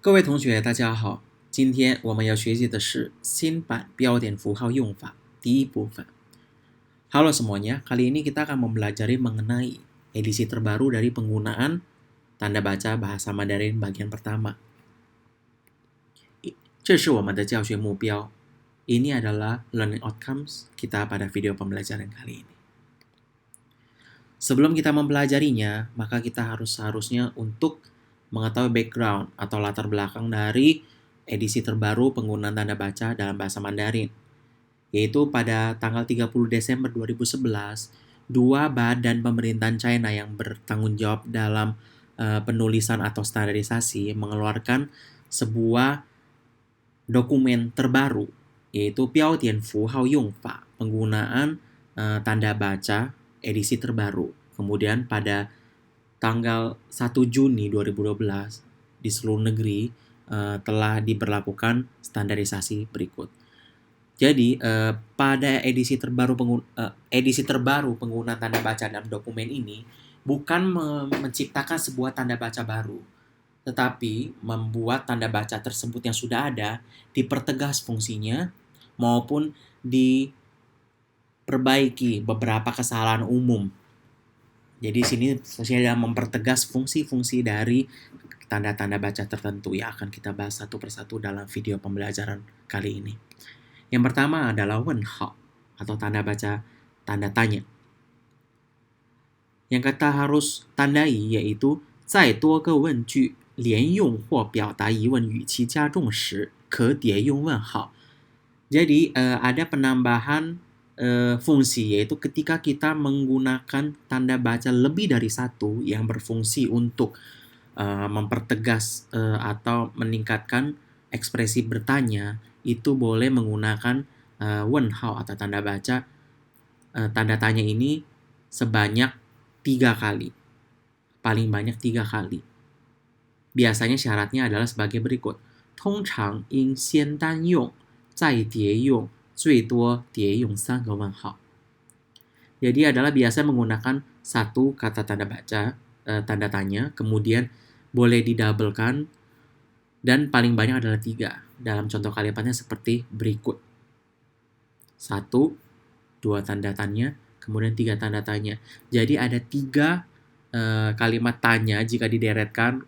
各位同学，大家好。今天我们要学习的是新版标点符号用法第一部分。Halo semuanya, kali ini kita akan mempelajari mengenai edisi terbaru dari penggunaan tanda baca bahasa Mandarin bagian pertama. 这是我们的教学目标. Ini adalah learning outcomes kita pada video pembelajaran kali ini. Sebelum kita mempelajarinya, maka kita seharusnya untuk mengetahui background atau latar belakang dari edisi terbaru penggunaan tanda baca dalam bahasa Mandarin. Yaitu pada tanggal 30 Desember 2011, dua badan pemerintahan China yang bertanggung jawab dalam penulisan atau standarisasi mengeluarkan sebuah dokumen terbaru, yaitu Piaodian Fu Hao Yong Fa, penggunaan tanda baca edisi terbaru. Kemudian pada tanggal 1 Juni 2012 di seluruh negeri telah diberlakukan standarisasi berikut. Jadi pada edisi terbaru penggunaan tanda baca dalam dokumen ini bukan menciptakan sebuah tanda baca baru, tetapi membuat tanda baca tersebut yang sudah ada dipertegas fungsinya maupun diperbaiki beberapa kesalahan umum. Jadi sini fungsinya adalah mempertegas fungsi-fungsi dari tanda-tanda baca tertentu yang akan kita bahas satu persatu dalam video pembelajaran kali ini. Yang pertama adalah wen hao atau tanda baca tanda tanya. Yang kita harus tandai yaitu 在多个问句连用或表达疑问语气加重时，可叠用问号. Jadi ada penambahan fungsi, yaitu ketika kita menggunakan tanda baca lebih dari satu yang berfungsi untuk mempertegas atau meningkatkan ekspresi bertanya, itu boleh menggunakan wen hao atau tanda baca tanda tanya ini sebanyak 3 kali. Paling banyak 3 kali. Biasanya syaratnya adalah sebagai berikut. 通常应先单用再叠用 最多叠用3个问号. Jadi adalah biasa menggunakan satu kata tanda baca, tanda tanya, kemudian boleh didabelkan, dan paling banyak adalah 3. Dalam contoh kalimatnya seperti berikut. 1, 2 tanda tanya, kemudian 3 tanda tanya. Jadi ada 3 kalimat tanya jika dideretkan,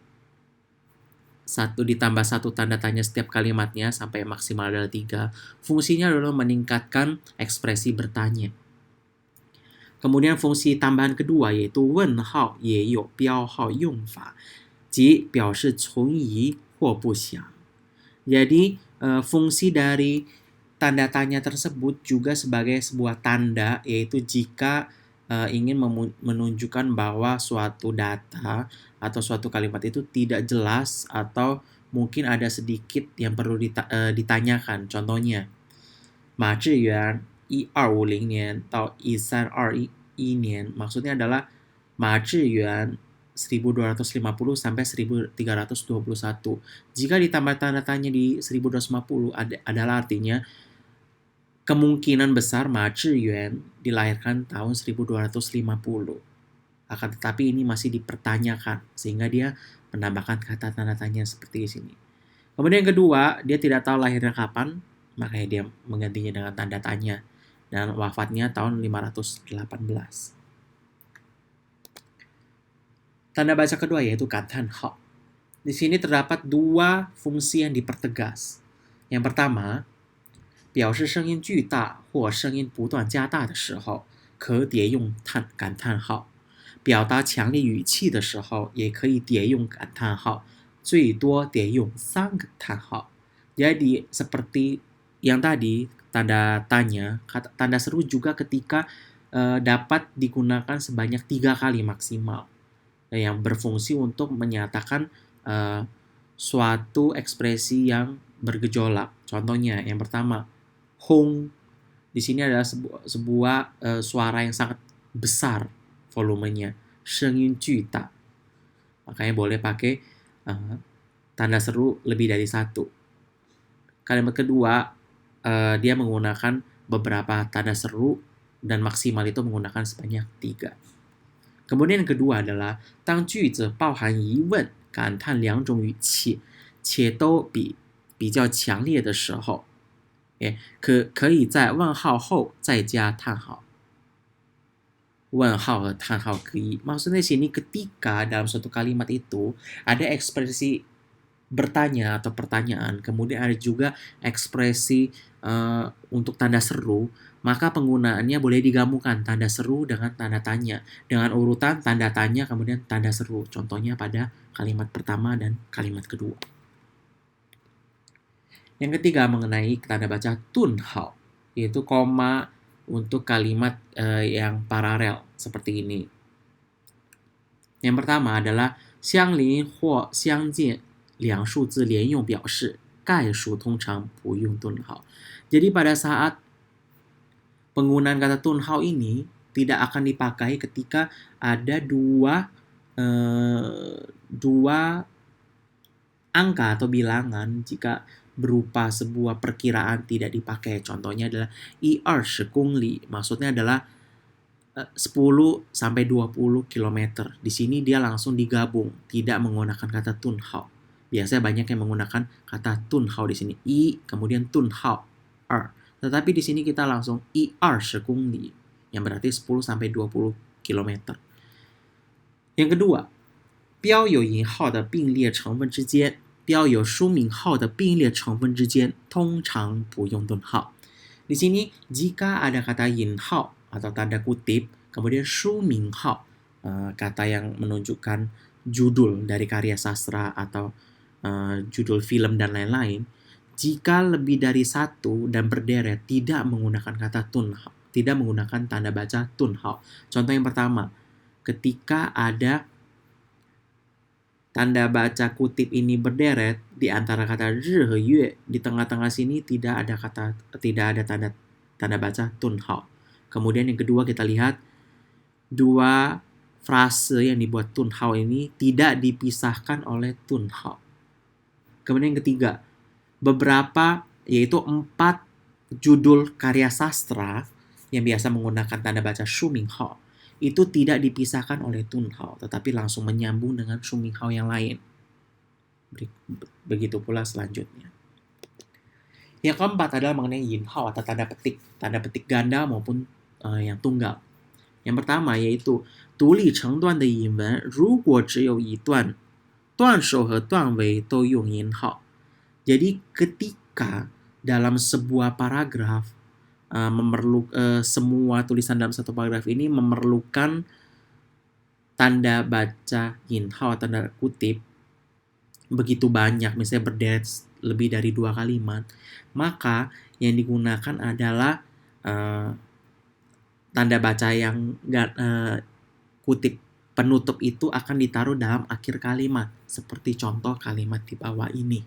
1 ditambah 1 tanda tanya setiap kalimatnya sampai maksimal adalah 3. Fungsinya adalah meningkatkan ekspresi bertanya. Kemudian fungsi tambahan kedua yaitu wen hao ye you biao hao yong fa, ji biao shi cong yi huo bu xiang. Jadi fungsi dari tanda tanya tersebut juga sebagai sebuah tanda, yaitu jika ingin menunjukkan bahwa suatu data atau suatu kalimat itu tidak jelas atau mungkin ada sedikit yang perlu ditanyakan. Contohnya, Ma Zhiyuan 1250年到1321年, maksudnya adalah Ma Zhiyuan 1250 sampai 1321. Jika ditambah tanda tanya di 1250 adalah artinya kemungkinan besar Ma Zhiyuan dilahirkan tahun 1250. Akan tetapi ini masih dipertanyakan, sehingga dia menambahkan kata tanda tanya seperti di sini. Kemudian yang kedua, dia tidak tahu lahirnya kapan, makanya dia menggantinya dengan tanda tanya. Dan wafatnya tahun 518. Tanda baca kedua yaitu kantan hao. Di sini terdapat 2 fungsi yang dipertegas. Yang pertama, 表示声音巨大或声音不断加大的时候，可叠用感叹号。表达强烈语气的时候，也可以叠用感叹号，最多叠用3个叹号。Jadi seperti yang tadi, tanda tanya, tanda seru juga ketika dapat digunakan sebanyak 3 kali maksimal, yang berfungsi untuk menyatakan suatu ekspresi yang bergejolak. Contohnya, yang pertama, hong. Di sini adalah sebuah suara yang sangat besar volumenya, 声音巨大. Makanya boleh pakai tanda seru lebih dari 1. Kalimat kedua, dia menggunakan beberapa tanda seru dan maksimal itu menggunakan sebanyak 3. Kemudian yang kedua adalah 当句子包含疑问、感叹2种语气，且都比较强烈的时候，可以在问号后再加叹号。问号和 叹号 maksudnya sini ketika dalam suatu kalimat itu ada ekspresi bertanya atau pertanyaan, kemudian ada juga ekspresi untuk tanda seru, maka penggunaannya boleh digabungkan tanda seru dengan tanda tanya, dengan urutan tanda tanya kemudian tanda seru. Contohnya pada kalimat pertama dan kalimat kedua. Yang ketiga mengenai tanda baca tunhao, yaitu koma untuk kalimat yang paralel seperti ini. Yang pertama adalah 相邻或相近两数字连用表示，概数通常不用顿号。Jadi pada saat penggunaan kata tunhao ini tidak akan dipakai ketika ada dua angka atau bilangan jika berupa sebuah perkiraan tidak dipakai. Contohnya adalah 120公里, maksudnya adalah 10 sampai 20 km. Di sini dia langsung digabung, tidak menggunakan kata tunhao. Biasanya banyak yang menggunakan kata tunhao di sini. I kemudian tunhao er. Tetapi di sini kita langsung 120公里, yang berarti 10 sampai 20 km. Yang kedua, 标有引号的并列成分之间标有书名号的并列成分之间通常不用顿号. Di sini jika ada kata yinhao atau tanda kutip, kemudian shu minghao, kata yang menunjukkan judul dari karya sastra atau judul film dan lain-lain, jika lebih dari satu dan berderet tidak menggunakan kata tunhao, tidak menggunakan tanda baca tunhao. Contoh yang pertama, ketika ada tanda baca kutip ini berderet di antara kata zhi he yue, di tengah-tengah sini tidak ada tanda baca tunhao. Kemudian yang kedua kita lihat dua frase yang dibuat tunhao ini tidak dipisahkan oleh tunhao. Kemudian yang ketiga, beberapa yaitu 4 judul karya sastra yang biasa menggunakan tanda baca shu minghao itu tidak dipisahkan oleh tunhao, tetapi langsung menyambung dengan shu minghao yang lain. Begitu pula selanjutnya. Yang keempat adalah mengenai yinhao atau tanda petik ganda maupun yang tunggal. Yang pertama yaitu 独立成段的引文如果只有一段段首和段尾都用引号. Jadi ketika dalam sebuah paragraf semua tulisan dalam satu paragraf ini memerlukan tanda baca yinhao, tanda kutip begitu banyak, misalnya berderet lebih dari 2 kalimat, maka yang digunakan adalah tanda baca yang kutip penutup itu akan ditaruh dalam akhir kalimat, seperti contoh kalimat di bawah ini.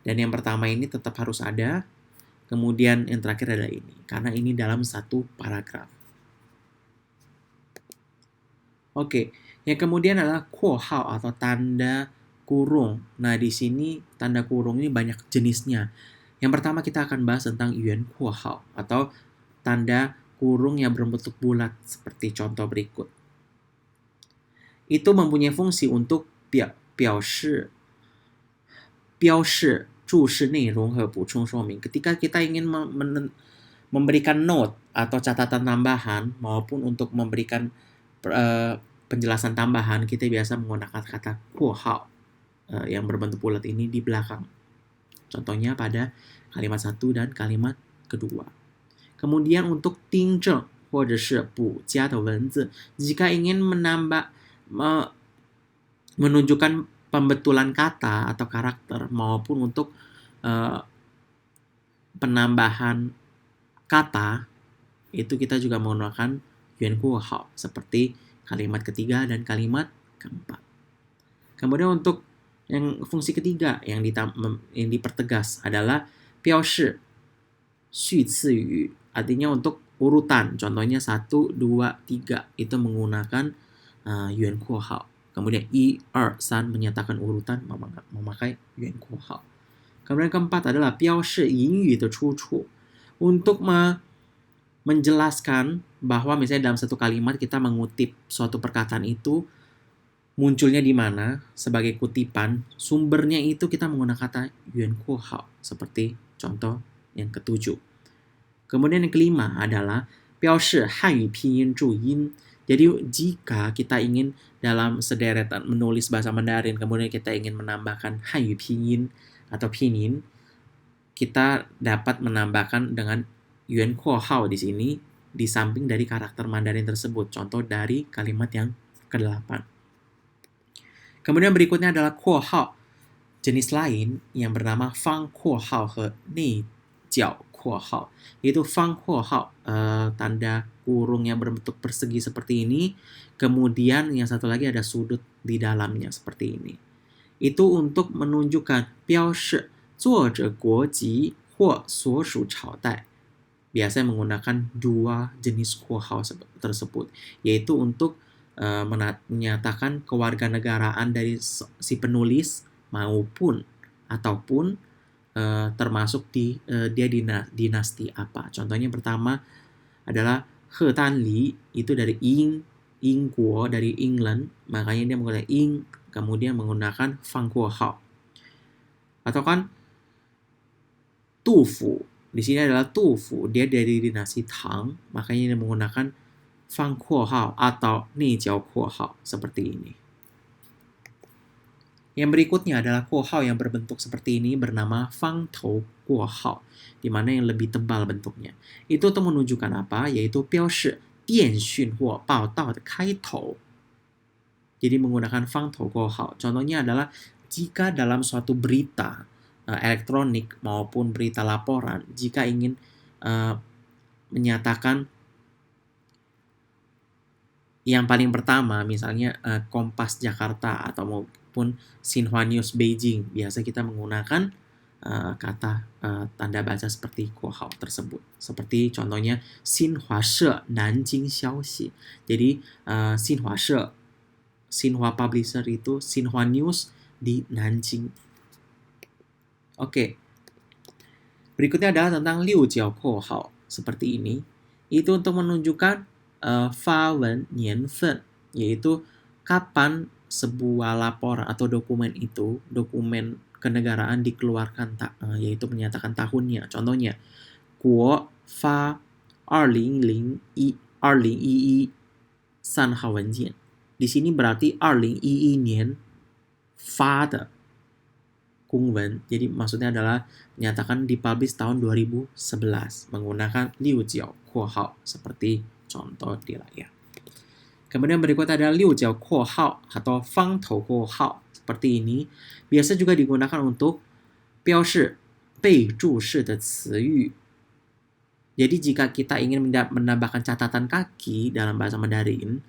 Dan yang pertama ini tetap harus ada, kemudian yang terakhir adalah ini, karena ini dalam satu paragraf. Oke, yang kemudian adalah 括号 atau tanda kurung. Nah, di sini tanda kurung ini banyak jenisnya. Yang pertama kita akan bahas tentang 圆括号 atau tanda kurung yang berbentuk bulat seperti contoh berikut. Itu mempunyai fungsi untuk 表示注释内容和补充说明. Ketika kita ingin memberikan note atau catatan tambahan maupun untuk memberikan penjelasan tambahan, kita biasa menggunakan kata 括号 yang berbentuk bulat ini di belakang. Contohnya pada kalimat 1 dan kalimat kedua. Kemudian untuk 订正或者是补加的文字, jika ingin menunjukkan pembetulan kata atau karakter maupun untuk penambahan kata, itu kita juga menggunakan 圆括号 seperti kalimat ketiga dan kalimat keempat. Kemudian untuk yang fungsi ketiga yang dipertegas adalah 标示序次语, artinya untuk urutan. Contohnya 1, 2, 3 itu menggunakan 圆括号. Kemudian 1, 2, 3 menyatakan urutan memakai 圆括号. Kemudian keempat adalah 标示引语的出处. Untuk menjelaskan bahwa misalnya dalam satu kalimat kita mengutip suatu perkataan itu munculnya di mana sebagai kutipan, sumbernya itu kita menggunakan kata yuan kuo hao, seperti contoh yang ketujuh. Kemudian yang kelima adalah biao shi hanyu pinyin zhuyin. Jadi jika kita ingin dalam sederetan menulis bahasa Mandarin, kemudian kita ingin menambahkan hanyu pinyin atau pinyin, kita dapat menambahkan dengan yuan kuo hao di sini di samping dari karakter Mandarin tersebut. Contoh dari kalimat yang ke-8. Kemudian berikutnya adalah kuo hao. Jenis lain yang bernama fang kuo hao he nei jiao kuo hao. Yaitu fang kuo hao, tanda kurung yang berbentuk persegi seperti ini. Kemudian yang satu lagi ada sudut di dalamnya seperti ini. Itu untuk menunjukkan biao shi zuo zhe guo ji huo suo shu chao dai. Biasanya menggunakan dua jenis kuo hao tersebut, yaitu untuk menyatakan kewarganegaraan dari si penulis maupun ataupun termasuk dia dinasti apa. Contohnya pertama adalah He Dan Li, itu dari Ying Guo, dari England, makanya dia menggunakan Ying, kemudian menggunakan Fang Guo Hao. Atau kan Tu Fu, di sini adalah Tu Fu, dia dari dinasti Tang, makanya dia menggunakan Fang Guo Hao atau Ni Jiao Guo Hao seperti ini. Yang berikutnya adalah kuo hao yang berbentuk seperti ini bernama fang tou kuo hao, di mana yang lebih tebal bentuknya. Itu untuk menunjukkan apa? Yaitu biao shi dian xun huo bao dao de kai tou. Jadi menggunakan fang tou kuo hao. Contohnya adalah jika dalam suatu berita elektronik maupun berita laporan, jika ingin menyatakan yang paling pertama, misalnya Kompas Jakarta atau maupun Xinhua News Beijing, biasa kita menggunakan kata tanda baca seperti kuo hao tersebut. Seperti contohnya Xinhua She Nanjing Xiaoxi. Jadi Xinhua She, Xinhua Publisher itu Xinhua News di Nanjing. Oke. Berikutnya adalah tentang Liu Jiao Kuo Hao. Seperti ini. Itu untuk menunjukkan fawen nian fen, yaitu kapan sebuah laporan atau dokumen itu, dokumen kenegaraan dikeluarkan, yaitu menyatakan tahunnya. Contohnya, Guo Fa 2011 3号文件. Di sini berarti 2011年发的公文. Jadi maksudnya adalah menyatakan dipublish tahun 2011 menggunakan Liu Jiao Kuo Hao seperti contoh di layar. Kemudian berikut ada Liu Jiao Kuo Hao atau Fang Tou Kuo Hao. Seperti ini. Biasa juga digunakan untuk biao shi bei zhu shi de ciyu. Jadi jika kita ingin menambahkan catatan kaki dalam bahasa Mandarin,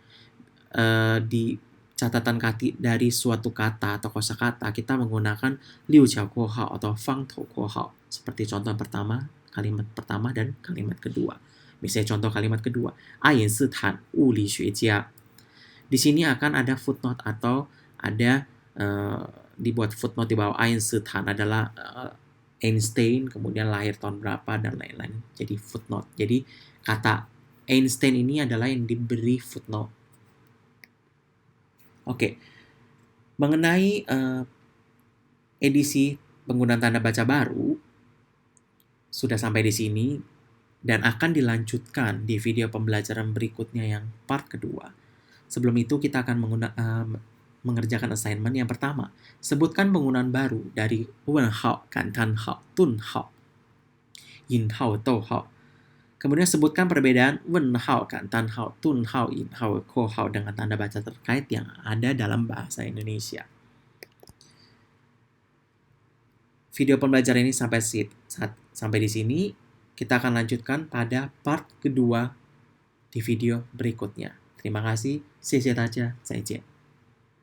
di catatan kaki dari suatu kata atau kosakata, kita menggunakan Liu Jiao Kuo Hao atau Fang Tou Kuo Hao. Seperti contoh pertama, kalimat pertama dan kalimat kedua. Misalnya contoh kalimat kedua, Einstein, Wuli Xuejia. Di sini akan ada footnote atau ada dibuat footnote di bawah. Einstein adalah Einstein, kemudian lahir tahun berapa dan lain-lain. Jadi footnote. Jadi kata Einstein ini adalah yang diberi footnote. Oke. Mengenai edisi penggunaan tanda baca baru sudah sampai di sini. Dan akan dilanjutkan di video pembelajaran berikutnya yang part kedua. Sebelum itu kita akan mengerjakan assignment yang pertama. Sebutkan penggunaan baru dari wen hao, gantan hao, tun hao, yin hao, dou hao. Kemudian sebutkan perbedaan wen hao, gantan hao, tun hao, yin hao, kuo hao dengan tanda baca terkait yang ada dalam bahasa Indonesia. Video pembelajaran ini sampai di sini. Kita akan lanjutkan pada part kedua di video berikutnya. Terima kasih. 谢谢大家，再见。